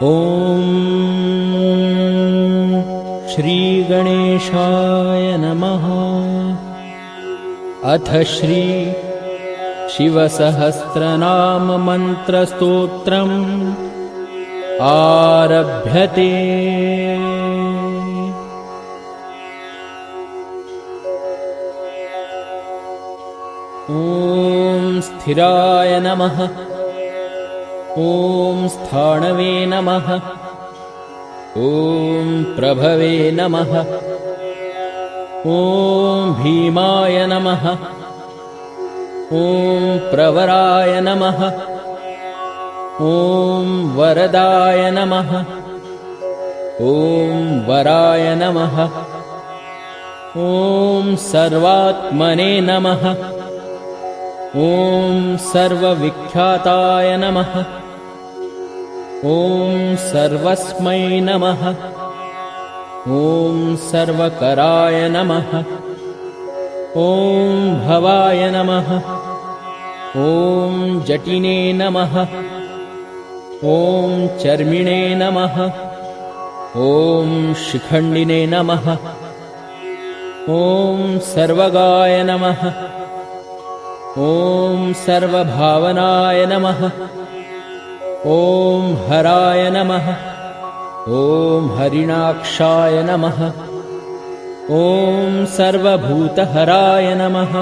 ॐ श्रीगणेशाय नमः। अथ श्री शिवसहस्रनाम मन्त्रस्तोत्रम् आरभ्यते। ॐ स्थिराय नमः। ॐ स्थाणवे नमः। ॐ प्रभवे नमः। ॐ भीमाय नमः। ॐ प्रवराय नमः। ॐ वरदाय नमः। ॐ वराय नमः। ॐ सर्वात्मने नमः। ॐ सर्वविख्याताय नमः। ॐ सर्वस्मै नमः। ॐ सर्वकराय नमः। ॐ भवाय नमः। ॐ जटिने नमः। ॐ चर्मिणे नमः। ॐ शिखण्डिने नमः। ॐ सर्वगाय नमः। ॐ सर्वभावनाय नमः। ॐ हराय नमः। ॐ हरिणाक्षाय नमः। ॐ सर्वभूतहराय नमः।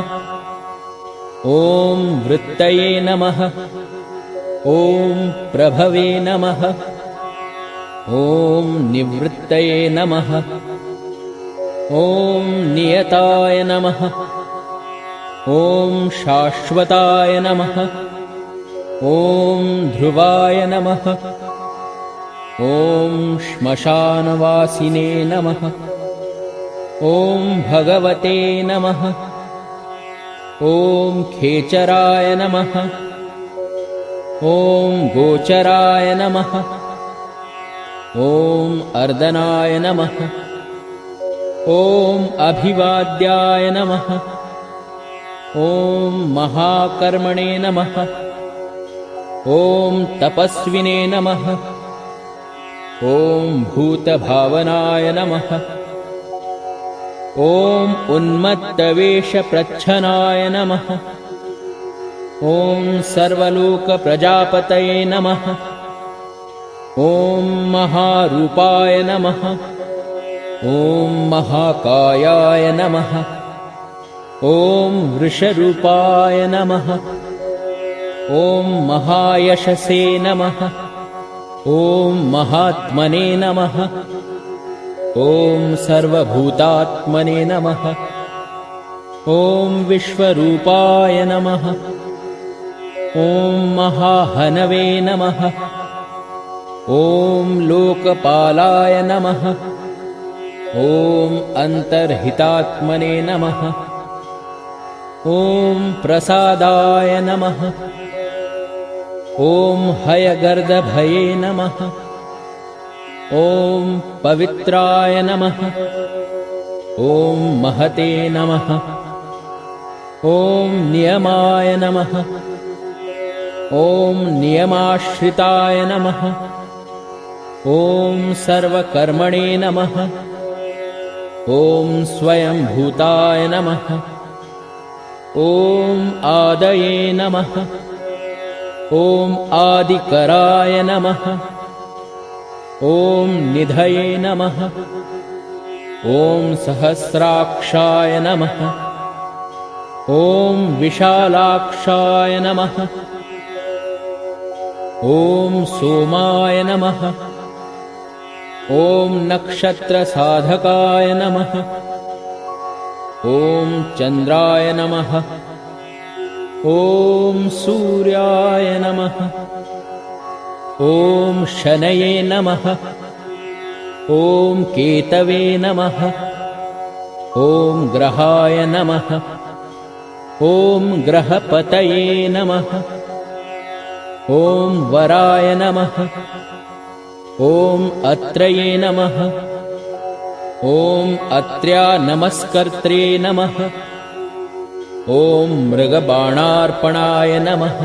ॐ वृत्तये नमः। ॐ प्रभवे नमः। ॐ निवृत्तये नमः। ॐ नियताय नमः। ॐ शाश्वताय नमः। ॐ ध्रुवाय नमः। ॐ श्मशानवासिने नमः। ॐ भगवते नमः। ॐ खेचराय नमः। ॐ गोचराय नमः। ॐ अर्दनाय नमः। ॐ अभिवाद्याय नमः। ॐ महाकर्मणे नमः। ॐ तपस्विने नमः। ॐ भूतभावनाय नमः। ॐ उन्मत्तवेषप्रच्छनाय नमः। ॐ सर्वलोकप्रजापतये नमः। ॐ महारूपाय नमः। ॐ महाकायाय नमः। ॐ वृषरूपाय नमः। ॐ महायशसे नमः। ॐ महात्मने नमः। ॐ सर्वभूतात्मने नमः। ॐ विश्वरूपाय नमः। ॐ महाहनवे नमः। ॐ लोकपालाय नमः। ॐ अन्तर्हितात्मने नमः। ॐ प्रसादाय नमः। ॐ हयगर्दभये नमः। ॐ पवित्राय नमः। ॐ महते नमः। ॐ नियमाय नमः। ॐ नियमाश्रिताय नमः। ॐ सर्वकर्मणे नमः। ॐ स्वयंभूताय नमः। ॐ आदये नमः। ॐ आदिकराय नमः। ॐ निधये नमः। ॐ सहस्राक्षाय नमः। ॐ विशालाक्षाय नमः। ॐ सोमाय नमः। ॐ नक्षत्रसाधकाय नमः। ॐ चन्द्राय नमः। ॐ सूर्याय नमः। ॐ शनये नमः। ॐ केतवे नमः। ॐ ग्रहाय नमः। ॐ ग्रहपतये नमः। ॐ वराय नमः। ॐ अत्रये नमः। ॐ अत्र्या नमस्कर्त्रे नमः। ॐ मृगबाणार्पणाय नमः।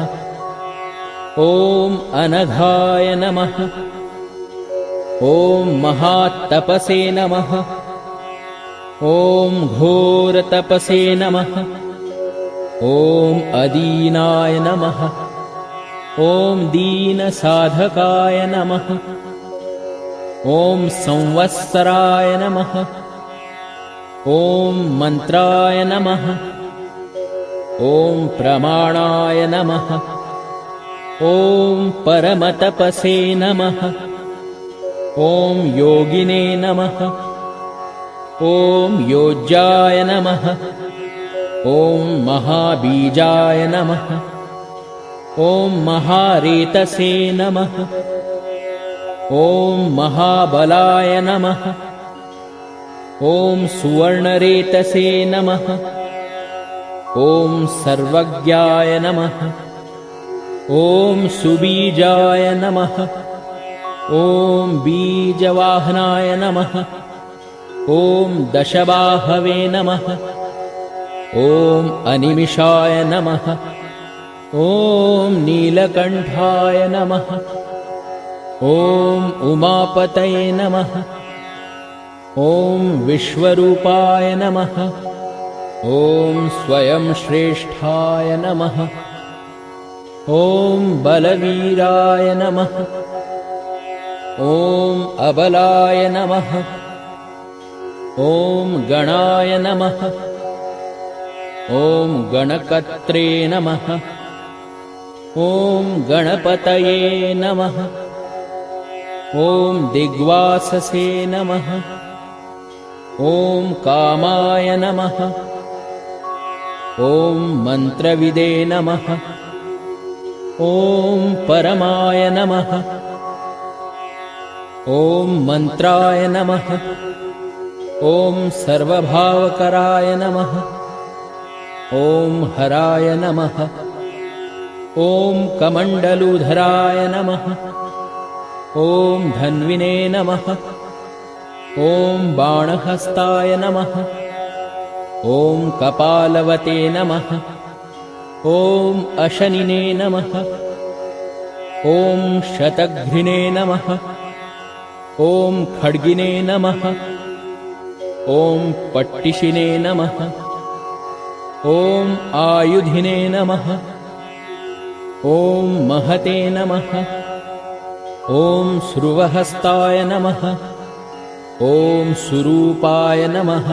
ॐ अनघाय नमः। ॐ महातपसे नमः। ॐ घोरतपसे नमः। ॐ अदीनाय नमः। ॐ दीनसाधकाय नमः। ॐ संवत्सराय नमः। ॐ मन्त्राय नमः। ॐ प्रमाणाय नमः। ॐ परमतपसे नमः। ॐ योगिने नमः। ॐ योज्याय नमः। ॐ महाबीजाय नमः। ॐ महारेतसे नमः। ॐ महाबलाय नमः। ॐ सुवर्णरेतसे नमः। ॐ सर्वज्ञाय नमः। ॐ सुबीजाय नमः। ॐ बीजवाहनाय नमः। ॐ दशबाहवे नमः। ॐ अनिमिषाय नमः। ॐ नीलकण्ठाय नमः। ॐ उमापतये नमः। ॐ विश्वरूपाय नमः। ॐ स्वयं श्रेष्ठाय नमः। ॐ बलवीराय नमः। ॐ अबलाय नमः। ॐ गणाय नमः। ॐ गणकर्त्रे नमः। ॐ गणपतये नमः। ॐ दिग्वाससे नमः। ॐ कामाय नमः। ॐ मन्त्रविदे नमः। ॐ परमाय नमः। ॐ मन्त्राय नमः। ॐ सर्वभावकराय नमः। ॐ हराय नमः। ॐ कमण्डलुधराय नमः। ॐ धन्विने नमः। ॐ बाणहस्ताय नमः। ॐ कपालवते नमः। ॐ अशनिने नमः। ॐ शतघ्निने नमः। ॐ खड्गिने नमः। ॐ पट्टिशिने नमः। ॐ आयुधिने नमः। ॐ महते नमः। ॐ श्रुवहस्ताय नमः। ॐ सुरूपाय नमः।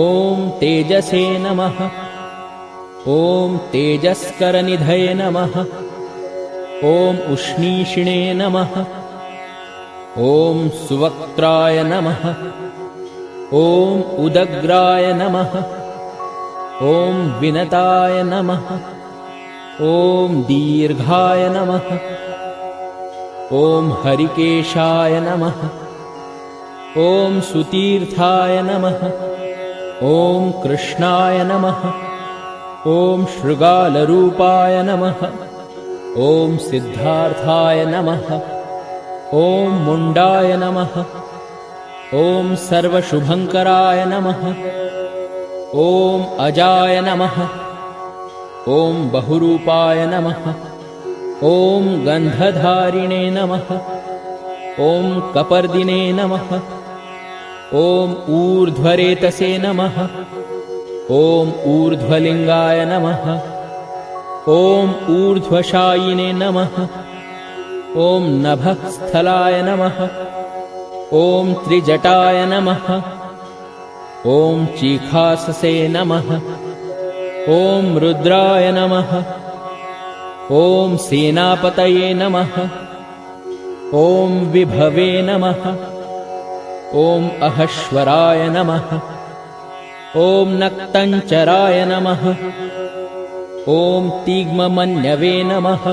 ॐ तेजसे नमः। ॐ तेजस्करनिधये नमः। ॐ उष्णीषिणे नमः। ॐ सुवक्त्राय नमः। ॐ उदग्राय नमः। ॐ विनताय नमः। ॐ दीर्घाय नमः। ॐ हरिकेशाय नमः। ॐ सुतीर्थाय नमः। ॐ कृष्णाय नमः। ॐ शृगालरूपाय नमः। ॐ सिद्धार्थाय नमः। ॐ मुण्डाय नमः। ॐ सर्वशुभङ्कराय नमः। ॐ अजाय नमः। ॐ बहुरूपाय नमः। ॐ गन्धधारिणे नमः। ॐ कपर्दिने नमः। ॐ ऊर्ध्वरेतसे नमः। ॐ ऊर्ध्वलिङ्गाय नमः। ॐ ऊर्ध्वशायिने नमः। ॐ नभःस्थलाय नमः। ॐ त्रिजटाय नमः। ॐ चीखाससे नमः। ॐ रुद्राय नमः। ॐ सेनापतये नमः। ॐ विभवे नमः। ॐ अहश्वराय नमः। ॐ नक्तञ्चराय नमः। ॐ तीग्ममन्यवे नमः।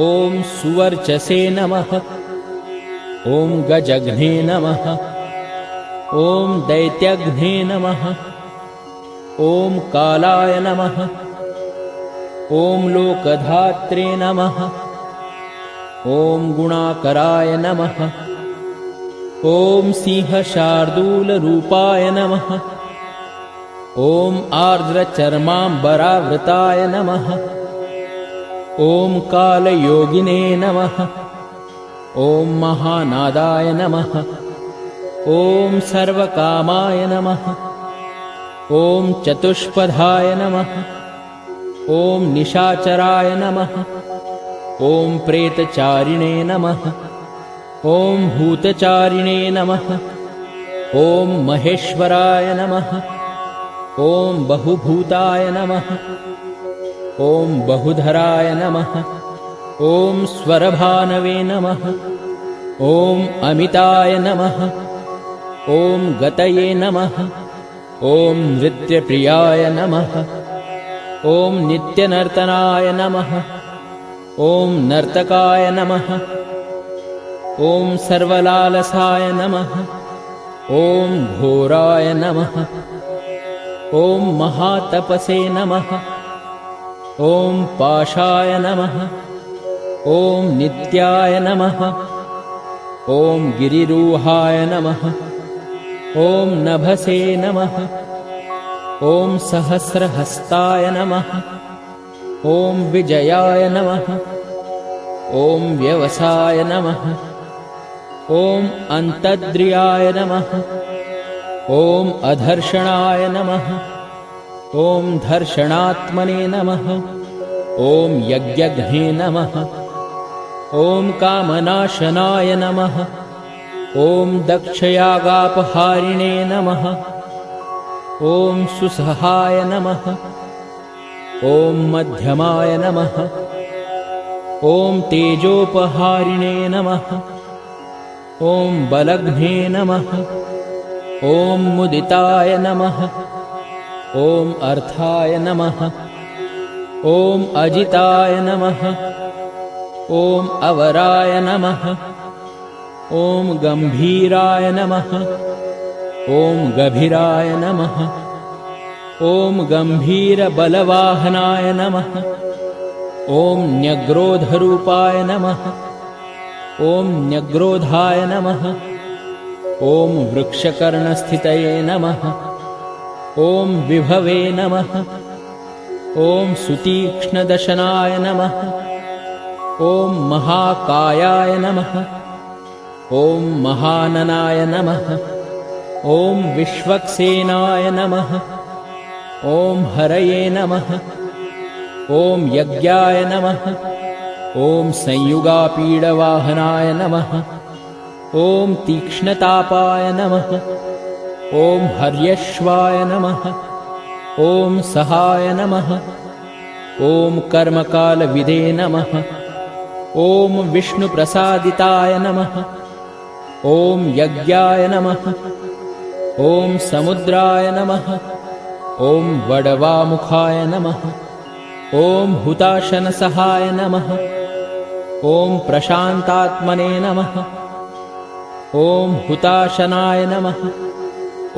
ॐ सुवर्चसे नमः। ॐ गजघ्ने नमः। ॐ दैत्यघ्ने नमः। ॐ कालाय नमः। ॐ लोकधात्रे नमः। ॐ गुणाकराय नमः। ॐ सिंहशार्दूलरूपाय नमः। ॐ आर्द्रचर्माम्बरावृताय नमः। ॐ कालयोगिने नमः। ॐ महानादाय नमः। ॐ सर्वकामाय नमः। ॐ चतुष्पदाय नमः। ॐ निशाचराय नमः। ॐ प्रेतचारिणे नमः। ॐ भूतचारिणे नमः। ॐ महेश्वराय नमः। ॐ बहुभूताय नमः। ॐ बहुधराय नमः। ॐ स्वरभानवे नमः। ॐ अमिताय नमः। ॐ गतये नमः। ॐ नृत्यप्रियाय नमः। ॐ नित्यनर्तनाय नमः। ॐ नर्तकाय नमः। ॐ सर्वलालसाय नमः। ॐ घोराय नमः। ॐ महातपसे नमः। ॐ पाशाय नमः। ॐ नित्याय नमः। ॐ गिरिरूहाय नमः। ॐ नभसे नमः। ॐ सहस्रहस्ताय नमः। ॐ विजयाय नमः। ॐ व्यवसाय नमः। ॐ अन्तद्रियाय नमः। ॐ अधर्षणाय नमः। ॐ धर्षणात्मने नमः। ॐ यज्ञघ्ने नमः। ॐ कामनाशनाय नमः। ॐ दक्षयागापहारिणे नमः। ॐ सुसहाय नमः। ॐ मध्यमाय नमः। ॐ तेजोपहारिणे नमः। ॐ बलघ्ने नमः। ॐ मुदिताय नमः। ॐ अर्थाय नमः। ॐ अजिताय नमः। ॐ अवराय नमः। ॐ गम्भीराय नमः। ॐ गभीराय नमः। ॐ गम्भीरबलवाहनाय नमः। ॐ न्यग्रोधरूपाय नमः। ॐ न्यग्रोधाय नमः। ॐ वृक्षकर्णस्थितये नमः। ॐ विभवे नमः। ॐ सुतीक्ष्णदशनाय नमः। ॐ महाकायाय नमः। ॐ महाननाय नमः। ॐ विश्वक्सेनाय नमः। ॐ हरये नमः। ॐ यज्ञाय नमः। ॐ संयुगापीडवाहनाय नमः। ॐ तीक्ष्णतापाय नमः। ॐ हर्यश्वाय नमः। ॐ सहाय नमः। ॐ कर्मकालविदे नमः। ॐ विष्णुप्रसादिताय नमः। ॐ यज्ञाय नमः। ॐ समुद्राय नमः। ॐ वडवामुखाय नमः। ॐ हुताशनसहाय नमः। ॐ प्रशान्तात्मने नमः। ॐ हुताशनाय नमः।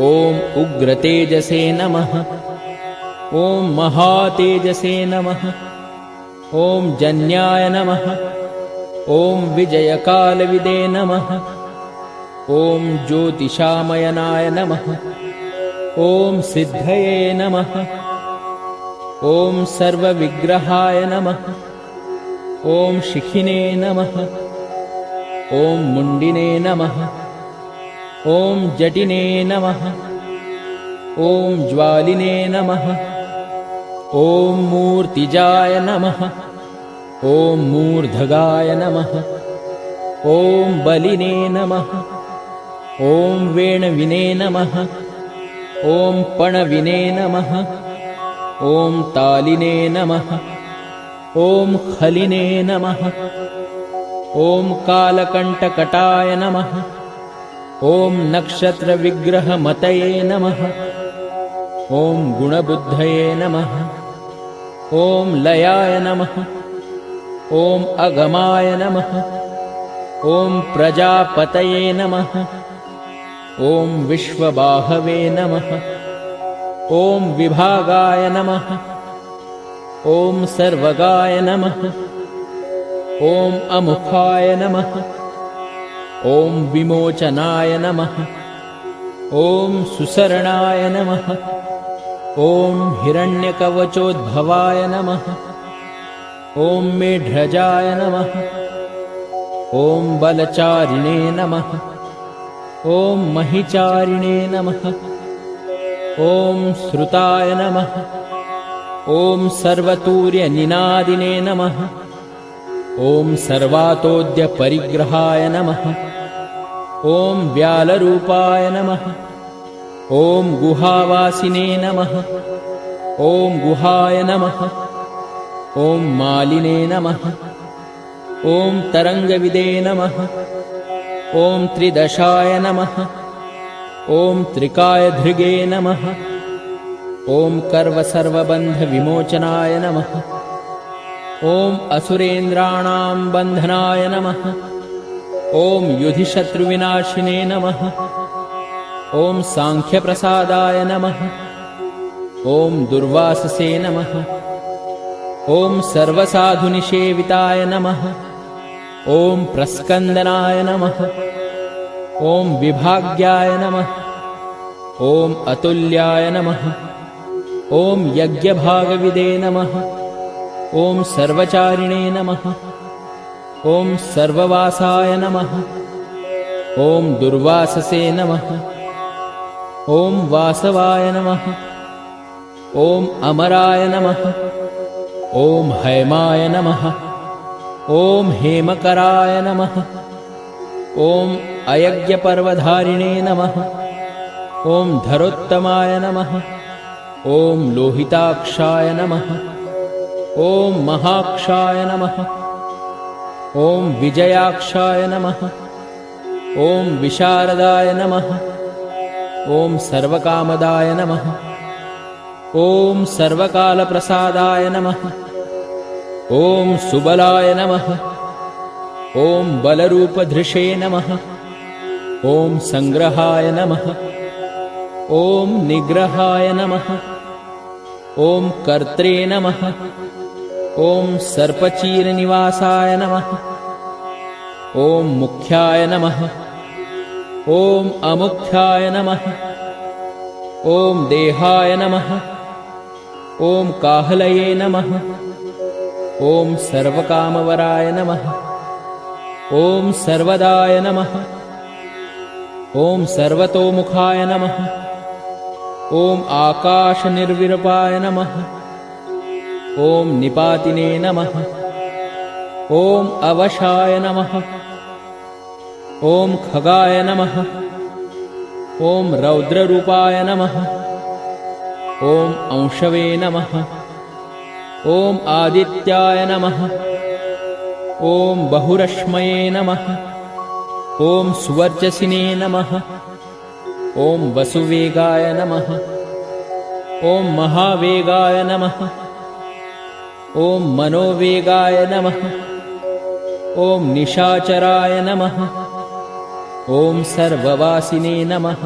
ॐ उग्रतेजसे नमः। ॐ महातेजसे नमः। ॐ जन्याय नमः। ॐ विजयकालविदे नमः। ॐ ज्योतिषामयनाय नमः। ॐ सिद्धये नमः। ॐ सर्वविग्रहाय नमः। ॐ शिखिने नमः। ॐ मुण्डिने नमः। ॐ जटिने नमः। ॐ ज्वालिने नमः। ॐ मूर्तिजाय नमः। ॐ मूर्धगाय नमः। ॐ बलिने नमः। ॐ वेणविने नमः। ॐ पणविने नमः। ॐ तालिने नमः। ॐ खलिने नमः। ॐ कालकण्टकटाय नमः। ॐ नक्षत्रविग्रहमतये नमः। ॐ गुणबुद्धये नमः। ॐ लयाय नमः। ॐ अगमाय नमः। ॐ प्रजापतये नमः। ॐ विश्वबाहवे नमः। ॐ विभागाय नमः। ॐ सर्वगाय नमः। ॐ अमुखाय नमः। ॐ विमोचनाय नमः। ॐ सुसरणाय नमः। ॐ हिरण्यकवचोद्भवाय नमः। ॐ मेढ्रजाय नमः। ॐ बलचारिणे नमः। ॐ महिचारिणे नमः। ॐ श्रुताय नमः। ॐ सर्वतूर्यनिनादिने नमः। ॐ सर्वातोद्यपरिग्रहाय नमः। ॐ व्यालरूपाय नमः। ॐ गुहावासिने नमः। ॐ गुहाय नमः। ॐ मालिने नमः। ॐ तरङ्गविदे नमः। ॐ त्रिदशाय नमः। ॐ त्रिकायधृगे नमः। ॐ कर्वसर्वबन्धविमोचनाय नमः। ॐ असुरेन्द्राणां बन्धनाय नमः। ॐ युधिशत्रुविनाशिने नमः। ॐ साङ्ख्यप्रसादाय नमः। ॐ दुर्वाससे नमः। ॐ सर्वसाधुनिषेविताय नमः। ॐ प्रस्कन्दनाय नमः। ॐ विभाग्याय नमः। ॐ अतुल्याय नमः। ॐ यज्ञभागविदे नमः। ॐ सर्वचारिणे नमः। ॐ सर्ववासाय नमः। ॐ दुर्वाससे नमः। ॐ वासवाय नमः। ॐ अमराय नमः। ॐ हैमाय नमः। ॐ हेमकराय नमः। ॐ अयज्ञपर्वधारिणे नमः। ॐ धरोत्तमाय नमः। ॐ लोहिताक्षाय नमः। ॐ महाक्षाय नमः। ॐ विजयाक्षाय नमः। ॐ विशारदाय नमः। ॐ सर्वकामदाय नमः। ॐ सर्वकालप्रसादाय नमः। ॐ सुबलाय नमः। ॐ बलरूपधृषे नमः। ॐ संग्रहाय नमः। ॐ निग्रहाय नमः। ॐ कर्त्रे नमः। ॐ सर्पचीरनिवासाय नमः। ॐ मुख्याय नमः। ॐ अमुख्याय नमः। ॐ देहाय नमः। ॐ काहलये नमः। ॐ सर्वकामवराय नमः। ॐ सर्वदाय नमः। ॐ सर्वतोमुखाय नमः। ॐ आकाशनिर्विरूपाय नमः। ॐ निपातिने नमः। ॐ अवशाय नमः। ॐ खगाय नमः। ॐ रौद्ररूपाय नमः। ॐ अंशवे नमः। ॐ आदित्याय नमः। ॐ बहुरश्मये नमः। ॐ सुवर्चसिने नमः। ॐ वसुवेगाय नमः। ॐ महावेगाय नमः। ॐ मनोवेगाय नमः। ॐ निशाचराय नमः। ॐ सर्ववासिने नमः।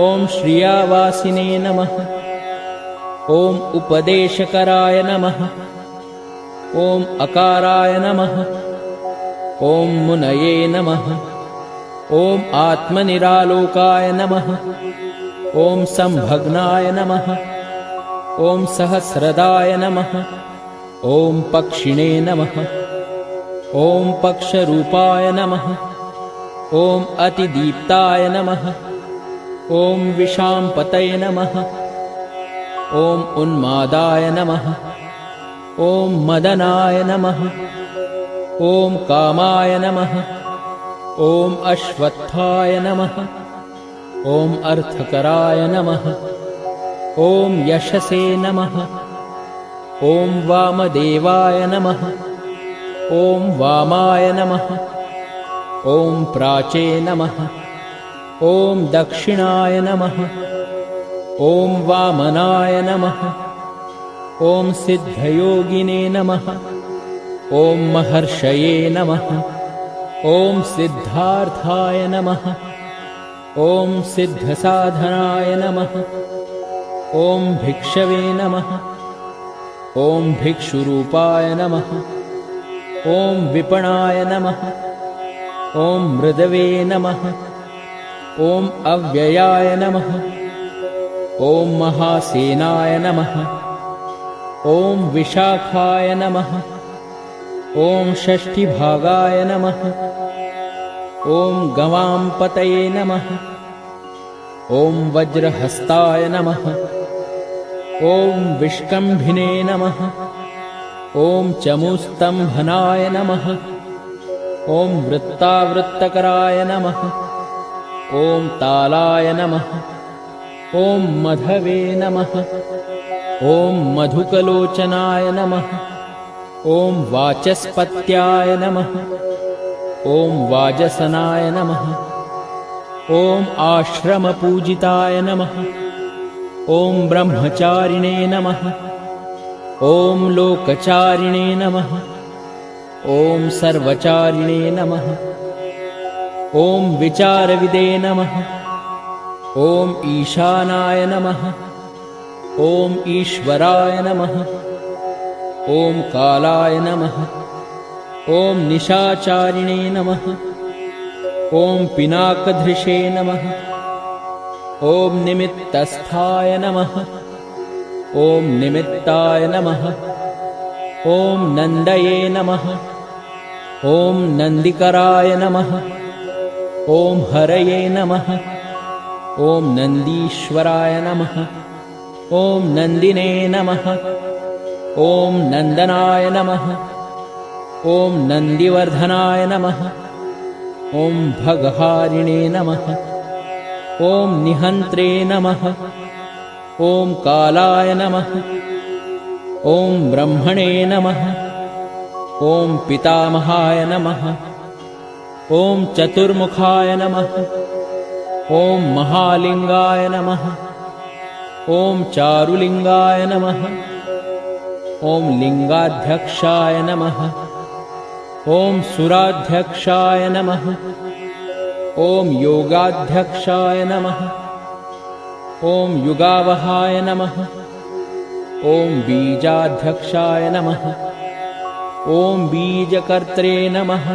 ॐ श्रियावासिने नमः। ॐ उपदेशकराय नमः। ॐ अकाराय नमः। ॐ मुनये नमः। ॐ आत्मनिरालोकाय नमः। ॐ संभग्नाय नमः। ॐ सहस्रदाय नमः। ॐ पक्षिणे नमः। ॐ पक्षरूपाय नमः। ॐ अतिदीप्ताय नमः। ॐ विशाम्पतये नमः। ॐ उन्मादाय नमः। ॐ मदनाय नमः। ॐ कामाय नमः। ॐ अश्वत्थाय नमः। ॐ अर्थकराय नमः। ॐ यशसे नमः। ॐ वामदेवाय नमः। ॐ वामाय नमः। ॐ प्राचे नमः। ॐ दक्षिणाय नमः। ॐ वामनाय नमः। ॐ सिद्धयोगिने नमः। ॐ महर्षये नमः। ॐ सिद्धार्थाय नमः। ॐ सिद्धसाधनाय नमः। ॐ भिक्षवे नमः। ॐ भिक्षुरूपाय नमः। ॐ विपणाय नमः। ॐ मृदवे नमः। ॐ अव्ययाय नमः। ॐ महासेनाय नमः। ॐ विशाखाय नमः। ॐ षष्ठीभागाय नमः। ॐ गवांपतये नमः। ॐ वज्रहस्ताय नमः। ॐ विष्कम्भिने नमः। ॐ चमूस्तम्भनाय नमः। ॐ वृत्तावृत्तकराय नमः। ॐ तालाय नमः। ॐ मधवे नमः। ॐ मधुकलोचनाय नमः। ॐ वाचस्पत्याय नमः। ॐ वाजसनाय नमः। ॐ आश्रमपूजिताय नमः। ॐ ब्रह्मचारिणे नमः। ॐ लोकचारिणे नमः। ॐ सर्वचारिणे नमः। ॐ विचारविदे नमः। ॐ ईशानाय नमः। ॐ ईश्वराय नमः। ॐ कालाय नमः। ॐ निशाचारिणे नमः। ॐ पिनाकधृषे नमः। ॐ निमित्तस्थाय नमः। ॐ निमित्ताय नमः। ॐ नन्दये नमः। ॐ नन्दिकराय नमः। ॐ हरये नमः। ॐ नन्दीश्वराय नमः। ॐ नन्दिने नमः। ॐ नन्दनाय नमः। ॐ नन्दिवर्धनाय नमः। ॐ भगहारिणे नमः। ॐ निहन्त्रे नमः। ॐ कालाय नमः। ॐ ब्रह्मणे नमः। ॐ पितामहाय नमः। ॐ चतुर्मुखाय नमः। ॐ महालिङ्गाय नमः। ॐ चारुलिङ्गाय नमः। ॐ लिङ्गाध्यक्षाय नमः। ॐ सुराध्यक्षाय नमः। ॐ योगाध्यक्षाय नमः। ॐ युगावहाय नमः। ॐ बीजाध्यक्षाय नमः। ॐ बीजकर्त्रे नमः।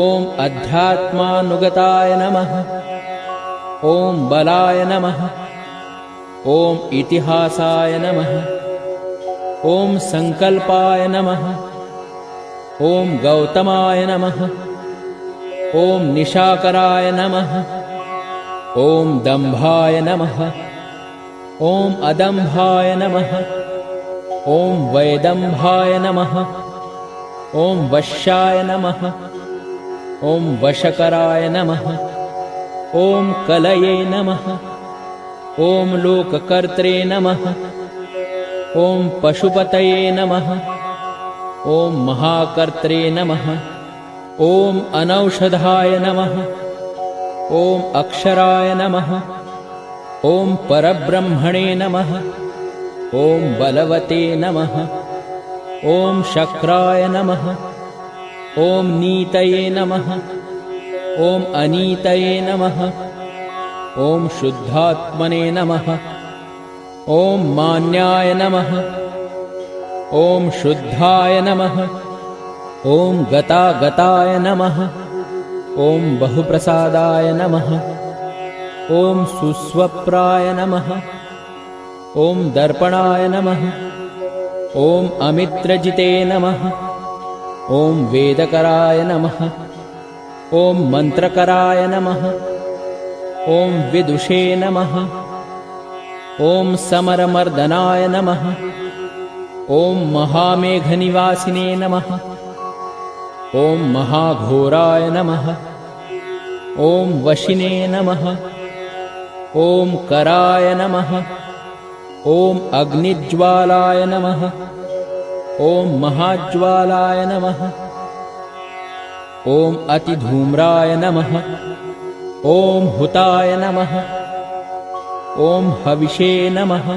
ॐ अध्यात्मानुगताय नमः। ॐ बलाय नमः। ॐ इतिहासाय नमः। ॐ संकल्पाय नमः। ॐ गौतमाय नमः। ॐ निशाकराय नमः। ॐ दम्भाय नमः। ॐ अदम्भाय नमः। ॐ वैदम्भाय नमः। ॐ वश्याय नमः। ॐ वशकराय नमः। ॐ कलये नमः। ॐ लोककर्त्रे नमः। ॐ पशुपतये नमः। ॐ महाकर्त्रे नमः। ॐ अनौषधाय नमः। ॐ अक्षराय नमः। ॐ परब्रह्मणे नमः। ॐ बलवते नमः। ॐ शक्राय नमः। ॐ नीतये नमः। ॐ अनीतये नमः। ॐ शुद्धात्मने नमः। ॐ मान्याय नमः। ॐ शुद्धाय नमः। ॐ गतागताय नमः। ॐ बहुप्रसादाय नमः। ॐ सुस्वप्राय नमः। ॐ दर्पणाय नमः। ॐ अमित्रजिते नमः। ॐ वेदकराय नमः। ॐ मन्त्रकराय नमः। ॐ विदुषे नमः। ॐ समरमर्दनाय नमः। ॐ महामेघनिवासिने नमः। ॐ महाघोराय नमः। ॐ वशिने नमः। ॐ कराय नमः। ॐ अग्निज्वालाय नमः। ॐ महाज्वालाय नमः। ॐ अतिधूम्राय नमः। ॐ हुताय नमः। ॐ हविषे नमः।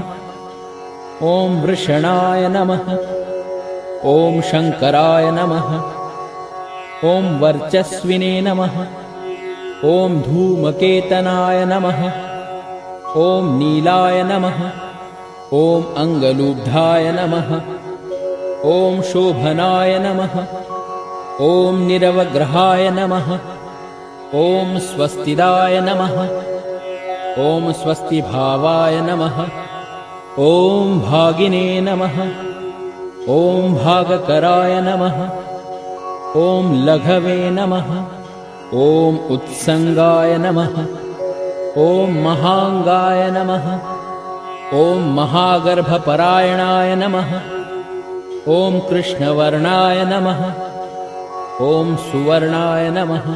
ॐ वृषणाय नमः। ॐ शङ्कराय नमः। ॐ वर्चस्विने नमः। ॐ धूमकेतनाय नमः। ॐ नीलाय नमः। ॐ अङ्गलूब्धाय नमः। ॐ शोभनाय नमः। ॐ निरवग्रहाय नमः। ॐ स्वस्तिदाय नमः। ॐ स्वस्तिभावाय नमः। ॐ भागिने नमः। ॐ भागकराय नमः। ॐ लघवे नमः। ॐ उत्संगाय नमः। ॐ महांगाय नमः। ॐ महागर्भपरायणाय नमः। ॐ कृष्णवर्णाय नमः। ॐ सुवर्णाय नमः।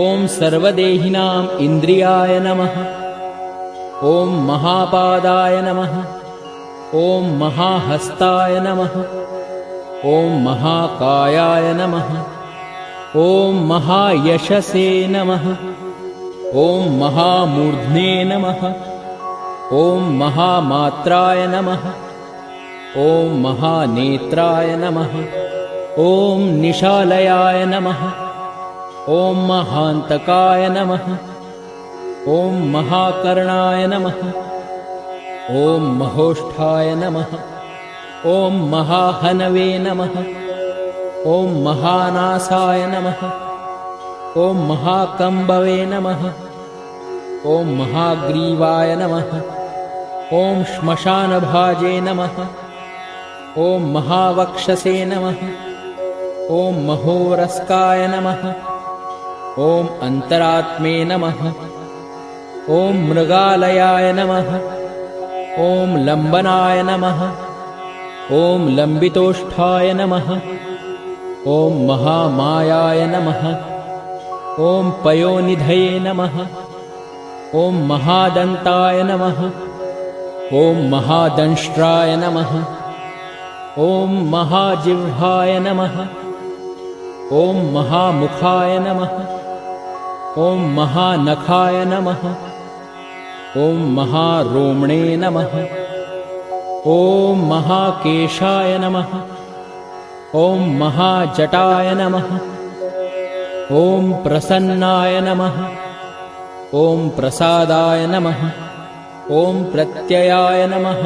ॐ सर्वदेहिनां इन्द्रियाय नमः। ॐ महापादाय नमः। ॐ महाहस्ताय नमः। ॐ महाकायाय नमः। ॐ महायशसे नमः। ॐ महामूर्ध्ने नमः। ॐ महामात्राय नमः। ॐ महानेत्राय नमः। ॐ निशालयाय नमः। ॐ महान्तकाय नमः। ॐ महाकर्णाय नमः। ॐ महोष्ठाय नमः। ॐ महाहनवे नमः। ॐ महानासाय नमः। ॐ महाकम्बवे नमः। ॐ महाग्रीवाय नमः। ॐ श्मशानभाजे नमः। ॐ महावक्षसे नमः। ॐ महोरस्काय नमः। ॐ अन्तरात्मे नमः। ॐ मृगालयाय नमः। ॐ लम्बनाय नमः। ॐ लम्बितोष्ठाय नमः। ॐ महामायाय नमः। ॐ पयोनिधये नमः। ॐ महादन्ताय नमः। ॐ महादंष्ट्राय नमः। ॐ महाजिह्वाय नमः। ॐ महामुखाय नमः। ॐ महानखाय नमः। ॐ महारोमणे नमः। ॐ महाकेशाय नमः। ॐ महाजटाय नमः। ॐ प्रसन्नाय नमः। ॐ प्रसादाय नमः। ॐ प्रत्ययाय नमः।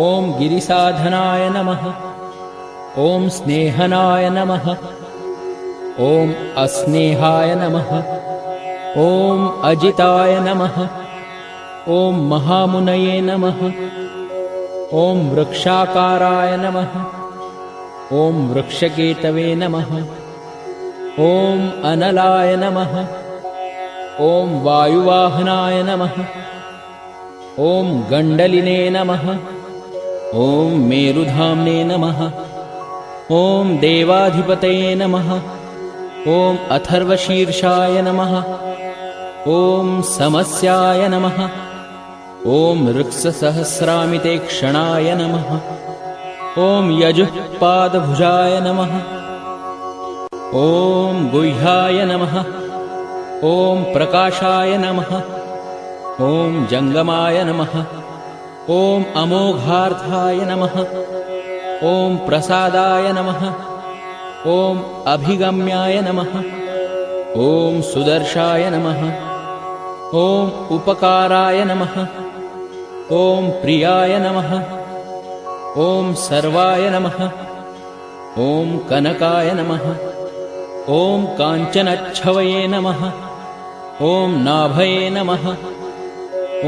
ॐ गिरिसाधनाय नमः। ॐ स्नेहनाय नमः। ॐ अस्नेहाय नमः। ॐ अजिताय नमः। ॐ महामुनये नमः। ॐ वृक्षाकाराय नमः। ॐ वृक्षकेतवे नमः। ॐ अनलाय नमः। ॐ वायुवाहनाय नमः। ॐ गण्डलिने नमः। ॐ मेरुधाम्ने नमः। ॐ देवाधिपतये नमः। ॐ अथर्वशीर्षाय नमः। ॐ समस्याय नमः। ॐ ऋक्ससहस्रामिते क्षणाय नमः। ॐ यजुःपादभुजाय नमः। ॐ गुह्याय नमः। ॐ प्रकाशाय नमः। ॐ जङ्गमाय नमः। ॐ अमोघार्थाय नमः। ॐ प्रसादाय नमः। ॐ अभिगम्याय नमः। ॐ सुदर्शाय नमः। ॐ उपकाराय नमः। ॐ प्रियाय नमः। ॐ सर्वाय नमः। ॐ कनकाय नमः। ॐ काञ्चनच्छवये नमः। ॐ नाभये नमः।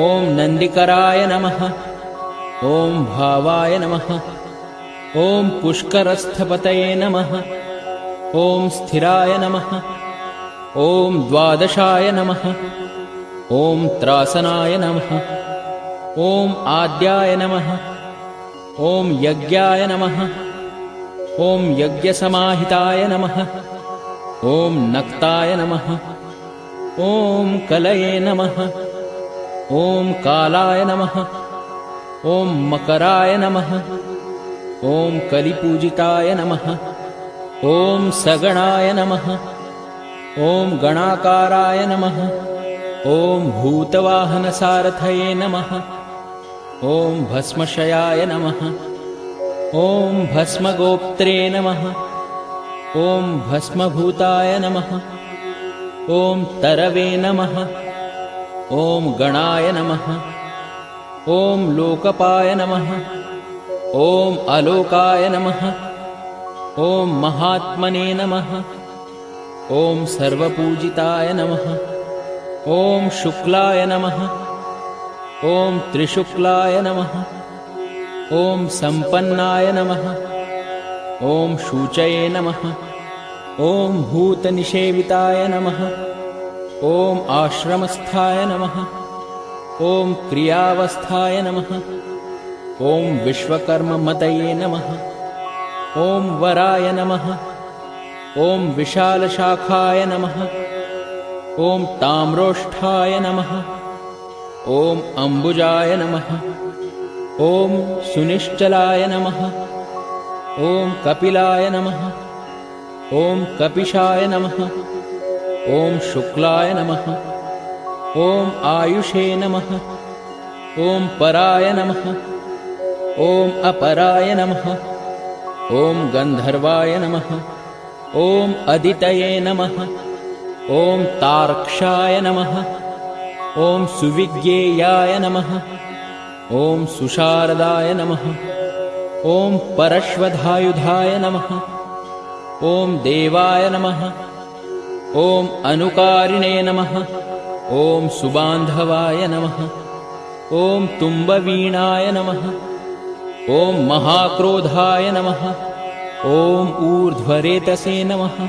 ॐ नन्दिकराय नमः। ॐ भावाय नमः। ॐ पुष्करस्थपतये नमः। ॐ स्थिराय नमः। ॐ द्वादशाय नमः। ॐ त्रासनाय नमः। ॐ आद्याय नमः। ॐ यज्ञाय नमः। ॐ यज्ञसमाहिताय नमः। ॐ नक्ताय नमः। ॐ कलये नमः। ॐ कालाय नमः। ॐ मकराय नमः। ॐ कलिपूजिताय नमः। ॐ सगणाय नमः। ॐ गणाकाराय नमः। ॐ भूतवाहनसारथये नमः। ॐ भस्मशयाय नमः। ॐ भस्मगोप्त्रे नमः। ॐ भस्मभूताय नमः। ॐ तरवे नमः। ॐ गणाय नमः। ॐ लोकपाय नमः। ॐ अलोकाय नमः। ॐ महात्मने नमः। ॐ सर्वपूजिताय नमः। ॐ शुक्लाय नमः। ॐ त्रिशुक्लाय नमः। ॐ सम्पन्नाय नमः। ॐ शूचये नमः। ॐ भूतनिषेविताय नमः। ॐ आश्रमस्थाय नमः। ॐ क्रियावस्थाय नमः। ॐ विश्वकर्ममतये नमः। ॐ वराय नमः। ॐ विशालशाखाय नमः। ॐ ताम्रोष्ठाय नमः। ॐ अम्बुजाय नमः। ॐ सुनिश्चलाय नमः। ॐ कपिलाय नमः। ॐ कपिशाय नमः। ॐ शुक्लाय नमः। ॐ आयुषे नमः। ॐ पराय नमः। ॐ अपराय नमः। ॐ गन्धर्वाय नमः। ॐ अदितये नमः। ॐ तार्क्षाय नमः। ॐ सुविज्ञेयाय नमः। ॐ सुशारदाय नमः। ॐ परश्वधायुधाय नमः। ॐ देवाय नमः। ॐ अनुकारिणे नमः। ॐ सुबान्धवाय नमः। ॐ तुम्बवीणाय नमः। ॐ महाक्रोधाय नमः। ॐ ऊर्ध्वरेतसे नमः।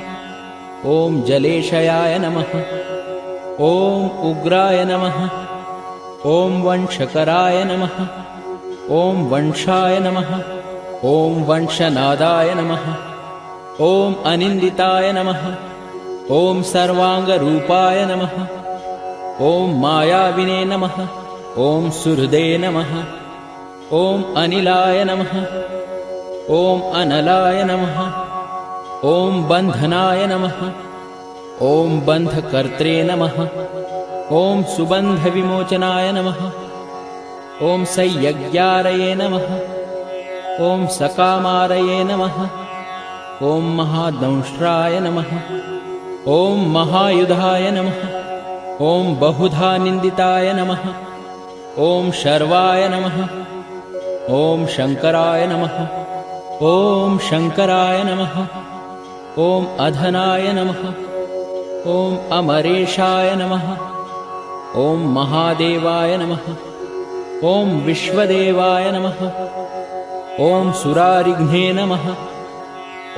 ॐ जलेशयाय नमः। ॐ उग्राय नमः। ॐ वंशकराय नमः। ॐ वंशाय नमः। ॐ वंशनादाय नमः। ॐ अनिन्दिताय नमः। ॐ सर्वाङ्गरूपाय नमः। ॐ मायाविने नमः। ॐ सुहृदे नमः। ॐ अनिलाय नमः। ॐ अनलाय नमः। ॐ बन्धनाय नमः। ॐ बन्धकर्त्रे नमः। ॐ सुबन्धविमोचनाय नमः। ॐ संयज्ञारये नमः। ॐ सकामारये नमः। ॐ महादंष्ट्राय नमः। ॐ महायुधाय नमः। ॐ बहुधा निन्दिताय नमः। ॐ शर्वाय नमः। ॐ शङ्कराय नमः। ॐ शङ्कराय नमः। ॐ अधनाय नमः। ॐ अमरेशाय नमः। ॐ महादेवाय नमः। ॐ विश्वदेवाय नमः। ॐ सुरारिघ्ने नमः।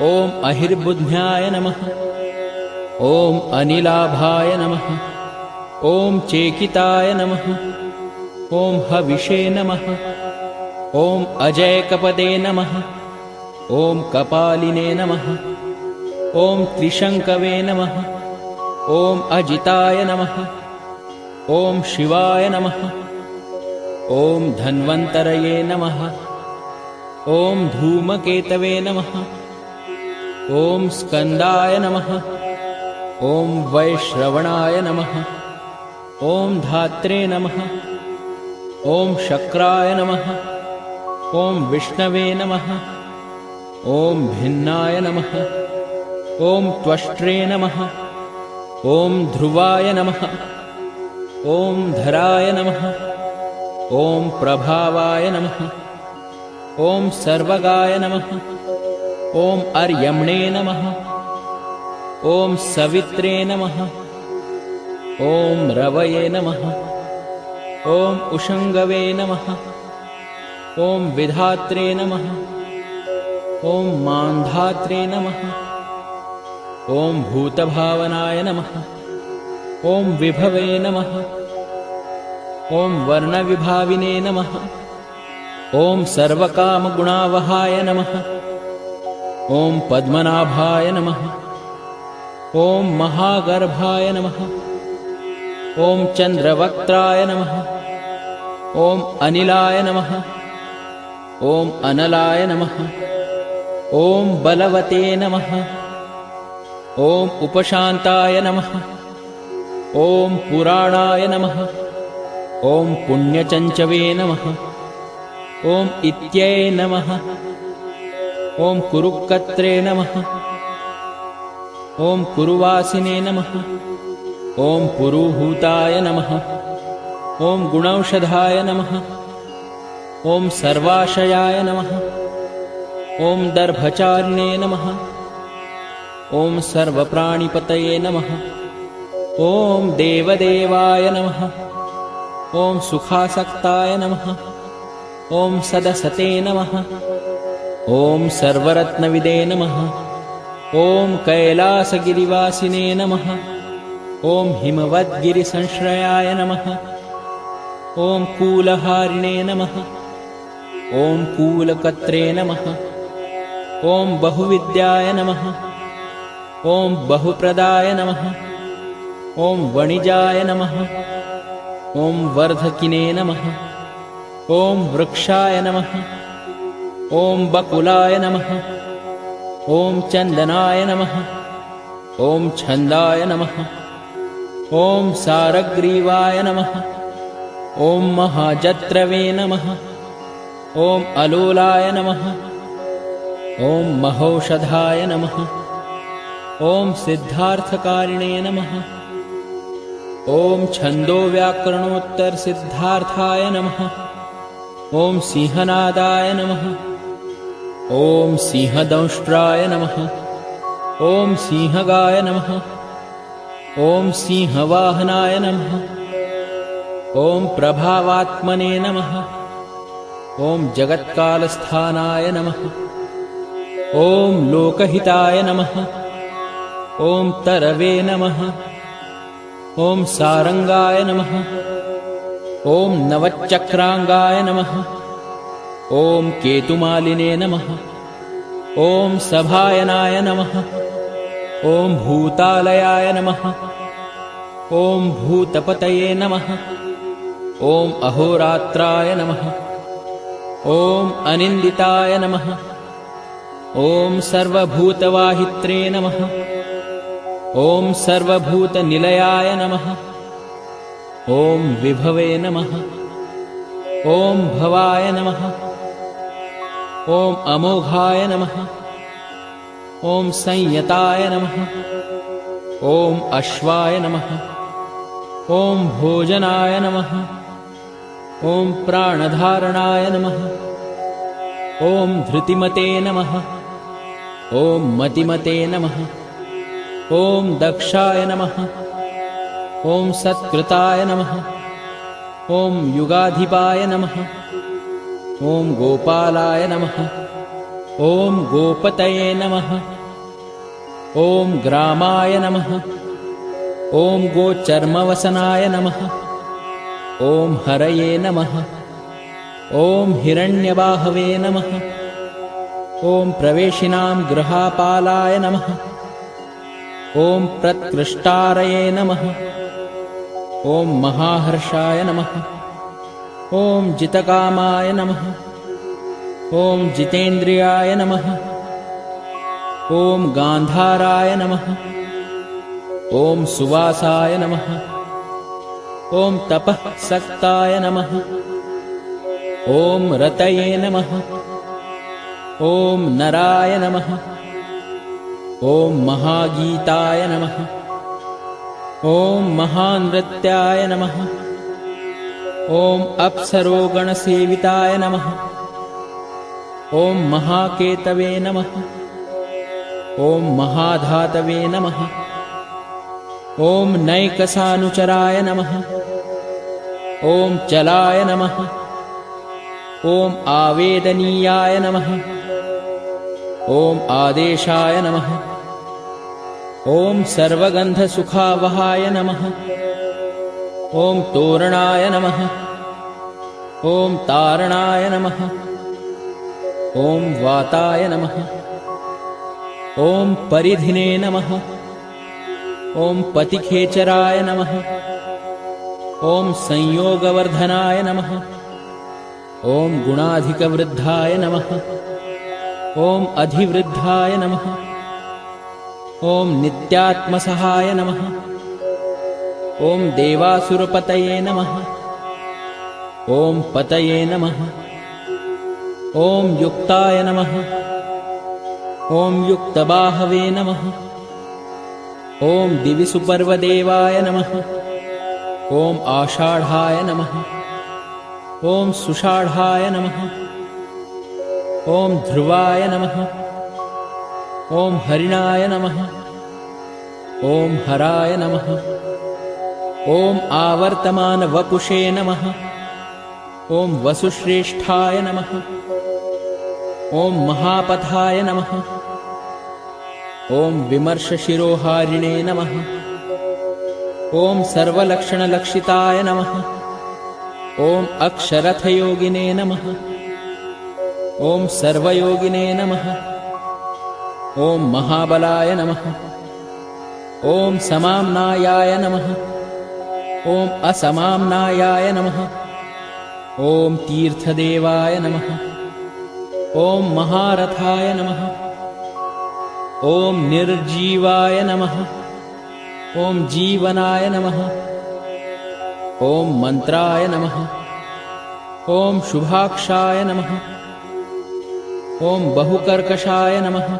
ॐ अहिर्बुद्ध्याय नमः। ॐ अनिलाभाय नमः। ॐ चेकिताय नमः। ॐ हविषे नमः। ॐ अजयकपदे नमः। ॐ कपालिने नमः। ॐ त्रिशङ्कवे नमः। ॐ अजिताय नमः। ॐ शिवाय नमः। ॐ धन्वन्तरये नमः। ॐ धूमकेतवे नमः। ॐ स्कन्दाय नमः। ॐ वैश्रवणाय नमः। ॐ धात्रे नमः। ॐ शक्राय नमः। ॐ विष्णवे नमः। ॐ भिन्नाय नमः। ॐ त्वष्ट्रे नमः। ॐ ध्रुवाय नमः। ॐ धराय नमः। ॐ प्रभावाय नमः। ॐ सर्वगाय नमः। ॐ अर्यम्णे नमः। ॐ सवित्रे नमः। ॐ रवये नमः। ॐ उषङ्गवे नमः। ॐ विधात्रे नमः। ॐ मान्धात्रे नमः। ॐ भूतभावनाय नमः। ॐ विभवे नमः। ॐ वर्णविभाविने नमः। ॐ सर्वकामगुणावहाय नमः। ॐ पद्मनाभाय नमः। ॐ महागर्भाय नमः। ॐ चन्द्रवक्त्राय नमः। ॐ अनिलाय नमः। ॐ अनलाय नमः। ॐ बलवते नमः। ॐ उपशान्ताय नमः। ॐ पुराणाय नमः। ॐ पुण्यचञ्चवे नमः। ॐ इत्यै नमः। ॐ कुरुक्कत्रे नमः। ॐ कुरुवासिने नमः। ॐ पुरुहूताय नमः। ॐ गुणौषधाय नमः। ॐ सर्वाशयाय नमः। ॐ दर्भचारिणे नमः। ॐ सर्वप्राणिपतये नमः। ॐ देवदेवाय नमः। ॐ सुखासक्ताय नमः। ॐ सदसते नमः। ॐ सर्वरत्नविदे नमः। ॐ कैलासगिरिवासिने नमः। ॐ हिमवद्गिरिसंश्रयाय नमः। ॐ कूलहारिणे नमः। ॐ कूलकत्रे नमः। ॐ बहुविद्याय नमः। ॐ बहुप्रदाय नमः। ॐ वणिजाय नमः। ॐ वर्धकिने नमः। ॐ वृक्षाय नमः। ॐ बकुलाय नमः। ॐ चन्दनाय नमः। ॐ छन्दाय नमः। ॐ सारग्रीवाय नमः। ॐ महाजत्रवे नमः। ॐ अलोलाय नमः। ॐ महौषधाय नमः। ॐ सिद्धार्थकारिणे नमः। ॐ छन्दोव्याकरणोत्तरसिद्धार्थाय नमः। ॐ सिंहनादाय नमः। ॐ सिंहदंष्ट्राय नमः। ॐ सिंहगाय नमः। ॐ सिंहवाहनाय नमः। ॐ प्रभावात्मने नमः। ॐ जगत्कालस्थानाय नमः। ॐ लोकहिताय नमः। ॐ तरवे नमः। ॐ सारंगाय नमः। ॐ नवचक्रांगाय नमः। ॐ केतुमालिने नमः। ॐ सभायनाय नमः। ॐ भूतालयाय नमः। ॐ भूतपतये नमः। ॐ अहोरात्राय नमः। ॐ अनिन्दिताय नमः। ॐ सर्वभूतवाहित्रे नमः। ॐ सर्वभूतनिलयाय नमः। ॐ विभवे नमः। ॐ भवाय नमः। ॐ अमोघाय नमः। ॐ संयताय नमः। ॐ अश्वाय नमः। ॐ भोजनाय नमः। ॐ प्राणधारणाय नमः। ॐ धृतिमते नमः। ॐ मतिमते नमः। ॐ दक्षाय नमः। ॐ सत्कृताय नमः। ॐ युगाधिपाय नमः। ॐ गोपालाय नमः। ॐ गोपतये नमः। ॐ ग्रामाय नमः। ॐ गोचर्मवसनाय नमः। ॐ हरये नमः। ॐ हिरण्यबाहवे नमः। ॐ प्रवेशिनां गृहापालाय नमः। ॐ प्रत्कृष्टारये नमः। ॐ महाहर्षाय नमः। ॐ जितकामाय नमः। ॐ जितेन्द्रियाय नमः। ॐ गान्धाराय नमः। ॐ सुवासाय नमः। ॐ तपःसक्ताय नमः। ॐ रतये नमः। ॐ नराय नमः। ॐ महागीताय नमः। ॐ महानृत्याय नमः। ॐ अप्सरोगणसेविताय नमः। ॐ महाकेतवे नमः। ॐ महाधातवे नमः। ॐ नैकसानुचराय नमः। ॐ चलाय नमः। ॐ आवेदनीयाय नमः। ॐ आदेशाय नमः। ॐ सर्वगन्धसुखावहाय नमः। ॐ तोरणाय नमः। ॐ तारणाय नमः। ॐ वाताय नमः। ॐ परिधिने नमः। ॐ पतिखेचराय नमः। ॐ संयोगवर्धनाय नमः। ॐ गुणाधिकवृद्धाय नमः। ॐ अधिवृद्धाय नमः। ॐ नित्यात्मसहाय नमः। ॐ देवासुरपतये नमः। ॐ पतये नमः। ॐ युक्ताय नमः। ॐ युक्तबाहवे नमः। ॐ दिविसुपर्वदेवाय नमः। ॐ आषाढाय नमः। ॐ सुषाढाय नमः। ॐ ध्रुवाय नमः। ॐ हरिणाय नमः। ॐ हराय नमः। ॐ आवर्तमानवपुषे नमः। ॐ वसुश्रेष्ठाय नमः। ॐ महापथाय नमः। ॐ विमर्शशिरोहारिणे नमः। ॐ सर्वलक्षणलक्षिताय नमः। ॐ अक्षरथयोगिने नमः। ॐ सर्वयोगिने नमः। ॐ महाबलाय नमः। ॐ समाम्नायाय नमः। ॐ असमाम्नायाय नमः। ॐ तीर्थदेवाय नमः। ॐ महारथाय नमः। ॐ निर्जीवाय नमः। ॐ जीवनाय नमः। ॐ मन्त्राय नमः। ॐ शुभाक्षाय नमः। ॐ बहुकर्कशाय नमः।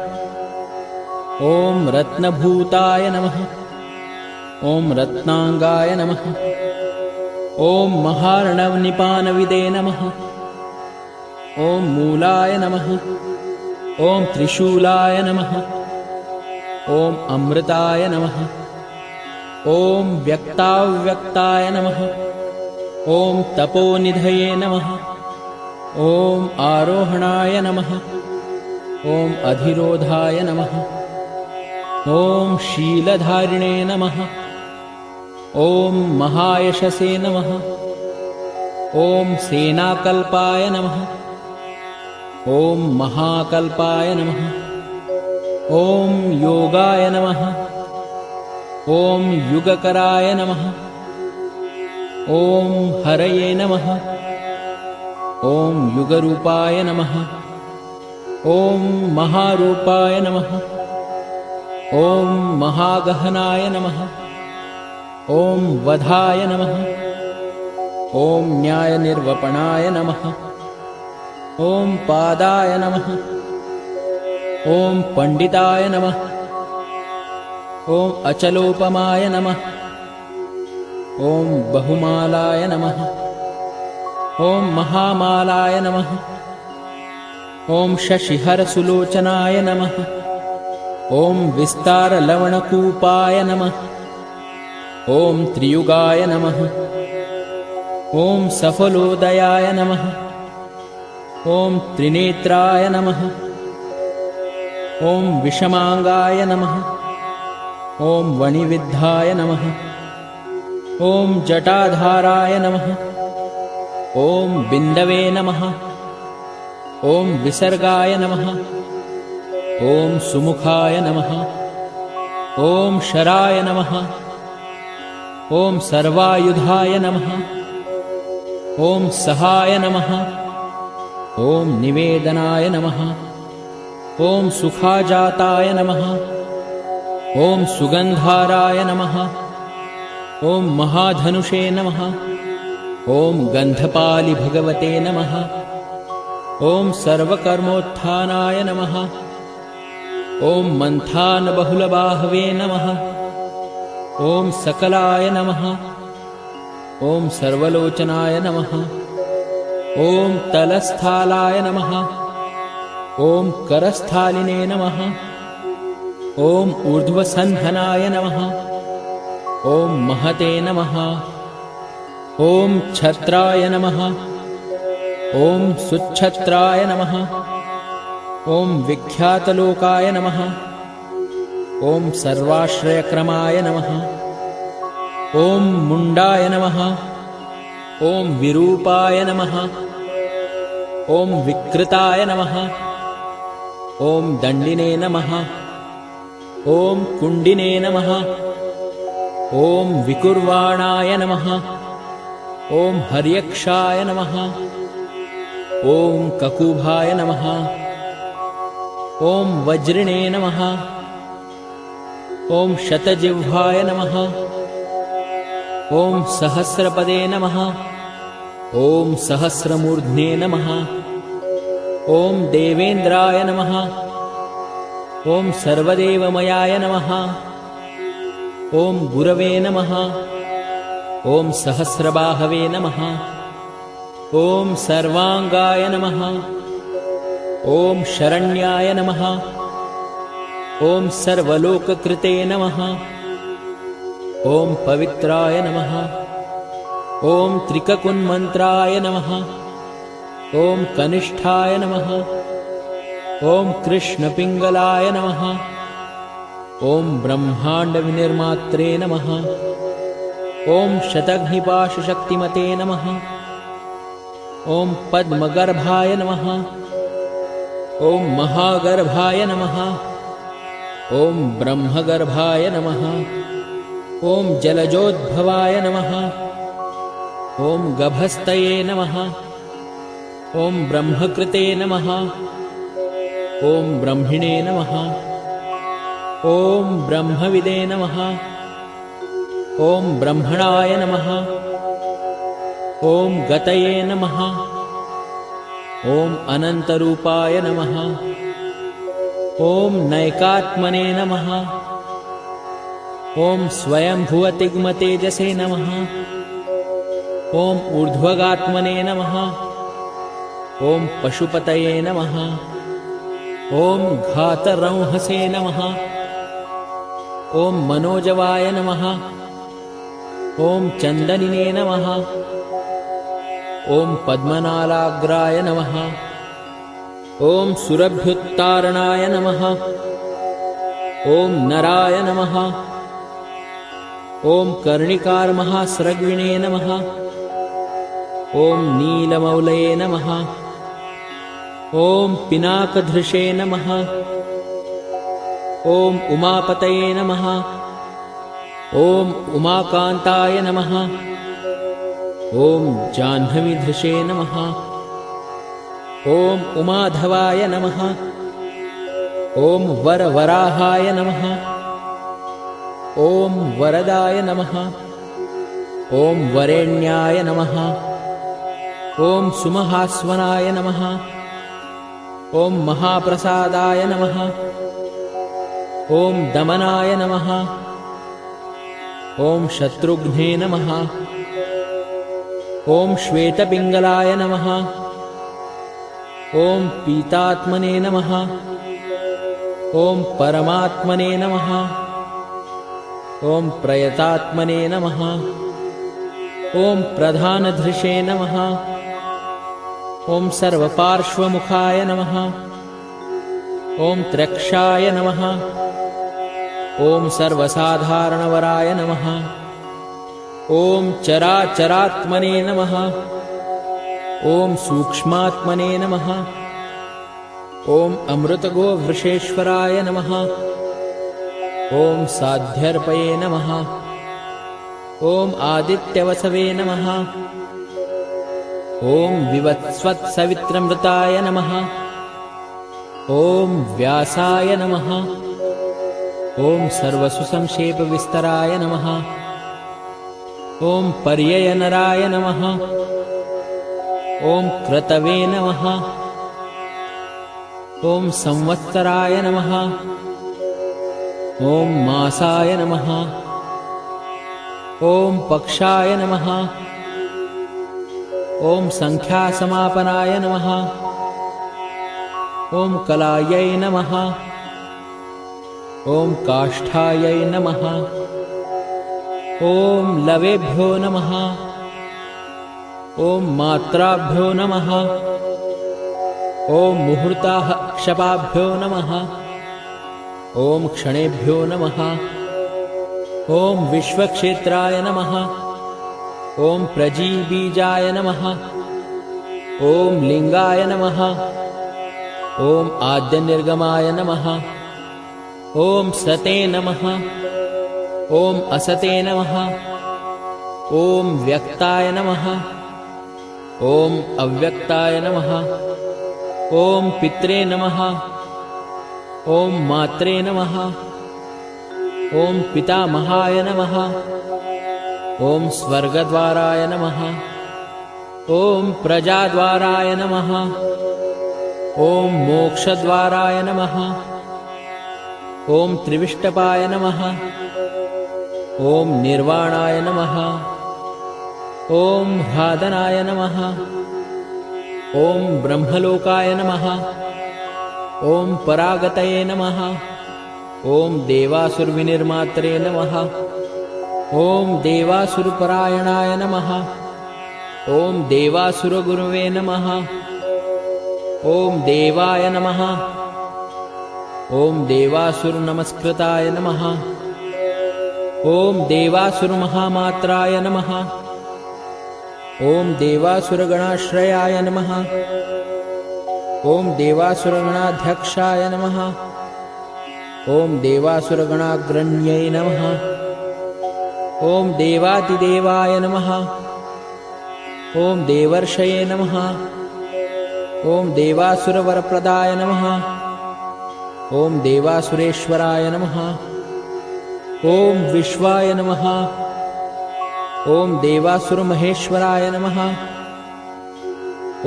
ॐ रत्नभूताय नमः। ॐ रत्नांगाय नमः। ॐ महार्णवनिपानविदे नमः। ॐ मूलाय नमः। ॐ त्रिशूलाय नमः। ॐ अमृताय नमः। ॐ व्यक्ताव्यक्ताय नमः। ॐ तपोनिधये नमः। ॐ आरोहणाय नमः। ॐ अधिरोधाय नमः। ॐ शीलधारिणे नमः। ॐ महायशसे नमः। ॐ सेनाकल्पाय नमः। ॐ महाकल्पाय नमः। ॐ योगाय नमः। ॐ युगकराय नमः। ॐ हरये नमः। ॐ युगरूपाय नमः। ॐ महारूपाय नमः। ॐ महागहनाय नमः। ॐ वधाय नमः। ॐ न्यायनिर्वपणाय नमः। ॐ पादाय नमः। ॐ पंडिताय नमः। ॐ अचलोपमाय नमः। ॐ बहुमालाय नमः। ॐ महामालाय नमः। ॐ शशिहरसुलोचनाय नमः। ॐ विस्तारलवणकूपाय नमः। ॐ त्रियुगाय नमः। ॐ सफलोदयाय नमः। ॐ त्रिनेत्राय नमः। ॐ विषमांगाय नमः। ॐ वणिविद्धाय नमः। ॐ जटाधाराय नमः। ॐ बिन्दवे नमः। ॐ विसर्गाय नमः। ॐ सुमुखाय नमः। ॐ शराय नमः। ॐ सर्वायुधाय नमः। ॐ सहाय नमः। ॐ निवेदनाय नमः। ॐ सुखाजाताय नमः। ॐ सुगन्धाराय नमः। ॐ महाधनुषे नमः। ॐ गन्धपालि भगवते नमः। ॐ सर्वकर्मोत्थानाय नमः। ॐ मन्थानबहुलबाहवे नमः। ॐ सकलाय नमः। ॐ सर्वलोचनाय नमः। ॐ तलस्थालाय नमः। ॐ करस्थालिने नमः। ॐ ऊर्ध्वसन्धनाय नमः। ॐ महते नमः। ॐ छत्राय नमः। ॐ सुच्छत्राय नमः। ॐ विख्यातलोकाय नमः। ॐ सर्वाश्रयक्रमाय नमः। ॐ मुण्डाय नमः। ॐ विरूपाय नमः। ॐ विकृताय नमः। ॐ दण्डिने नमः। ॐ कुण्डिने नमः। ॐ विकुर्वाणाय नमः। ॐ हर्यक्षाय नमः। ॐ ककुभाय नमः। ॐ वज्रिणे नमः। ॐ शतजिह्वाय नमः। ॐ सहस्रपदे नमः। ॐ सहस्रमूर्ध्ने नमः। ॐ देवेन्द्राय नमः। ॐ सर्वदेवमयाय नमः। ॐ गुरवे नमः। ॐ सहस्रबाहवे नमः। ॐ सर्वांगाय नमः। ॐ शरण्याय नमः। ॐ सर्वलोककृते नमः। ॐ पवित्राय नमः। ॐ त्रिककुन्मन्त्राय नमः। ॐ कनिष्ठाय नमः। ॐ कृष्णपिङ्गलाय नमः। ॐ ब्रह्माण्डविनिर्मात्रे नमः। ॐ शतघ्निपाशशक्तिमते नमः। ॐ पद्मगर्भाय नमः। ॐ महागर्भाय नमः। ॐ ब्रह्मगर्भाय नमः। ॐ जलजोद्भवाय नमः। ॐ गभस्तये नमः। ॐ ब्रह्मकृते नमः। ॐ ब्रह्मिणे नमः। ॐ ब्रह्मविदे नमः। ॐ ब्रह्मणाय नमः। ॐ गतये नमः। ॐ अनन्तरूपाय नमः। ॐ नैकात्मने नमः। ॐ स्वयंभुवतिग्मतेजसे नमः। ॐ ऊर्ध्वगात्मने नमः। ॐ पशुपतये नमः। ॐ घातरंहसे नमः। ॐ मनोजवाय नमः। ॐ चन्दनिने नमः। ॐ पद्मनालाग्राय नमः। ॐ सुरभ्युत्तारणाय नमः। ॐ नराय नमः। ॐ कर्णिकारमहास्रग्विणे नमः। ॐ नीलमौलये नमः। ॐ पिनाकधृषे नमः। ॐ उमापतये नमः। ॐ उमाकान्ताय नमः। ॐ जाह्नवीधृषे नमः। ॐ उमाधवाय नमः। ॐ वरवराहाय नमः। ॐ वरदाय नमः। ॐ वरेण्याय नमः। ॐ सुमहास्वनाय नमः। ॐ महाप्रसादाय नमः। ॐ दमनाय नमः। ॐ शत्रुघ्ने नमः। ॐ श्वेतपिङ्गलाय नमः। ॐ पीतात्मने नमः। ॐ परमात्मने नमः। ॐ प्रयतात्मने नमः। ॐ प्रधानधृषे नमः। ॐ सर्वपार्श्वमुखाय नमः। ॐ त्र्यक्षाय नमः। ॐ सर्वसाधारणवराय नमः। ॐ चराचरात्मने नमः। ॐ सूक्ष्मात्मने नमः। ॐ अमृतगोवृषेश्वराय नमः। ॐ साध्यर्पये नमः। ॐ आदित्यवसवे नमः। ॐ विवत्स्वत्सवित्रमृताय नमः। ॐ व्यासाय नमः। ॐ सर्वसुसंक्षेपविस्तराय नमः। ॐ पर्ययनराय नमः। ॐ क्रतवे नमः। ॐ संवत्सराय नमः। ॐ मासाय नमः। ॐ पक्षाय नमः। ॐ संख्यासमापनाय नमः। ॐ कलायै नमः। ॐ काष्ठायै नमः। ॐ लवेभ्यो नमः। ॐ मात्राभ्यो नमः। ॐ मुहूर्ताः क्षपाभ्यो नमः। ॐ क्षणेभ्यो नमः। ॐ विश्वक्षेत्राय नमः। ॐ प्रजीबीजाय नमः। ॐ लिङ्गाय नमः। ॐ आद्यनिर्गमाय नमः। ॐ सते नमः। ॐ असते नमः। ॐ व्यक्ताय नमः। ॐ अव्यक्ताय नमः। ॐ पित्रे नमः। ॐ मात्रे नमः। ॐ पितामहाय नमः। ॐ स्वर्गद्वाराय नमः। ॐ प्रजाद्वाराय नमः। ॐ मोक्षद्वाराय नमः। ॐ त्रिविष्टपाय नमः। ॐ निर्वाणाय नमः। ॐ ह्लादनाय नमः। ॐ ब्रह्मलोकाय नमः। ॐ परागतये नमः। ॐ देवासुरविनिर्मात्रे नमः। ॐ देवासुरपरायणाय नमः। ॐ देवासुरगुरवे नमः। ॐ देवाय नमः। ॐ देवासुरनमस्कृताय नमः। ॐ देवासुरमहामात्राय नमः। ॐ देवासुरगणाश्रयाय नमः। ॐ देवासुरगणाध्यक्षाय नमः। ॐ देवासुरगणाग्रण्यै नमः। ॐ देवादिदेवाय नमः। ॐ देवर्षये नमः। ॐ देवासुरवरप्रदाय नमः। ॐ देवासुरेश्वराय नमः। ॐ विश्वाय नमः। ॐ देवासुरमहेश्वराय नमः।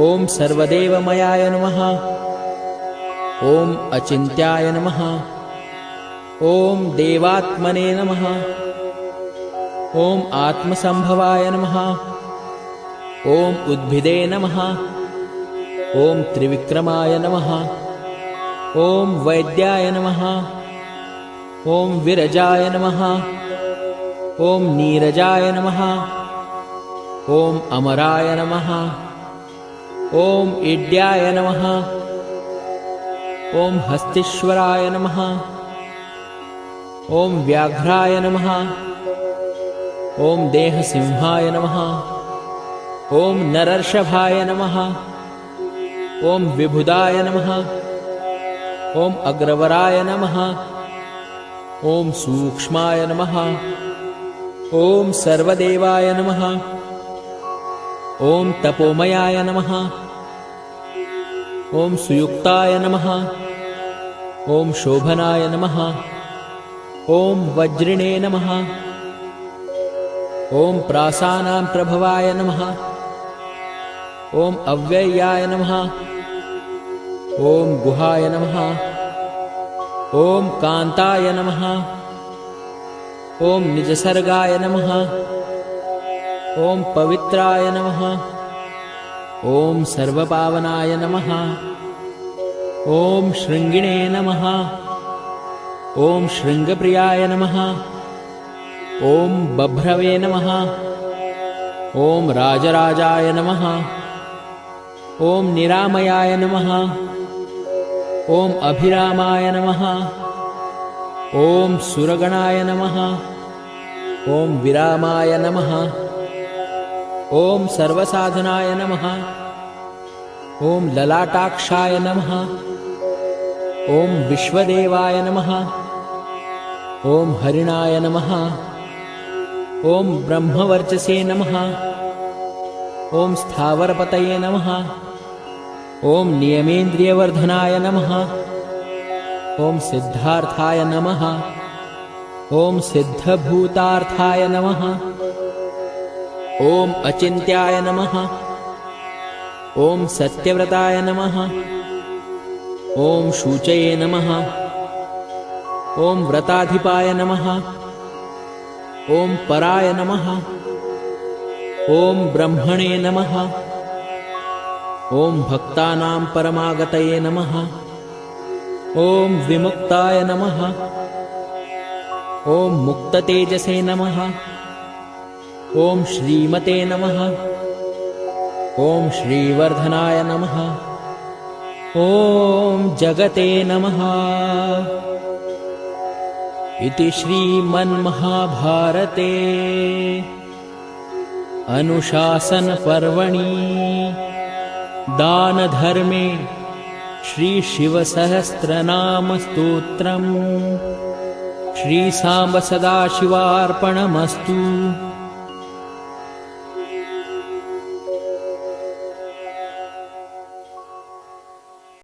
ॐ सर्वदेवमयाय नमः। ॐ अचिन्त्याय नमः। ॐ देवात्मने नमः। ॐ आत्मसम्भवाय नमः। ॐ उद्भिदे नमः। ॐ त्रिविक्रमाय नमः। ॐ वैद्याय नमः। ॐ विरजाय नमः। ॐ नीरजाय नमः। ॐ अमराय नमः। ॐ इड्याय नमः। ॐ हस्तीश्वराय नमः। ॐ व्याघ्राय नमः। ॐ देहसिंहाय नमः। ॐ नरर्षभाय नमः। ॐ विबुधाय नमः। ॐ अग्रवराय नमः। ॐ सूक्ष्माय नमः। ॐ सर्वदेवाय नमः। ॐ तपोमयाय नमः। ॐ सुयुक्ताय नमः। ॐ शोभनाय नमः। ॐ वज्रिणे नमः। ॐ प्रासानां प्रभवाय नमः। ॐ अव्ययाय नमः। ॐ गुहाय नमः। ॐ कान्ताय नमः। ॐ निजसर्गाय नमः। ॐ पवित्राय नमः। ॐ सर्वपावनाय नमः। ॐ शृङ्गिणे नमः। ॐ शृङ्गप्रियाय नमः। ॐ बभ्रवे नमः। ॐ राजराजाय नमः। ॐ निरामयाय नमः। ॐ अभिरामाय नमः। ॐ सुरगणाय नमः। ॐ विरामाय नमः। ॐ सर्वसाधनाय नमः। ॐ ललाटाक्षाय नमः। ॐ विश्वदेवाय नमः। ॐ हरिणाय नमः। ॐ ब्रह्मवर्चसे नमः। ॐ स्थावरपतये नमः। ॐ नियमेन्द्रियवर्धनाय नमः। ॐ सिद्धार्थाय नमः। ॐ सिद्धभूतार्थाय नमः। ॐ अचिन्त्याय नमः। ॐ सत्यव्रताय नमः। ॐ शूचये नमः। ॐ व्रताधिपाय नमः। ॐ पराय नमः। ॐ ब्रह्मणे नमः। ॐ भक्तानां परमागतये नमः। ॐ विमुक्ताय नमः। ॐ मुक्ततेजसे नमः। ॐ श्रीमते नमः। ॐ श्रीवर्धनाय नमः। ॐ जगते नमः। इति श्रीमन्महाभारते अनुशासनपर्वणि दानधर्मे श्रीशिवसहस्रनामस्तोत्रम् श्रीसाम्ब सदाशिवार्पणमस्तु।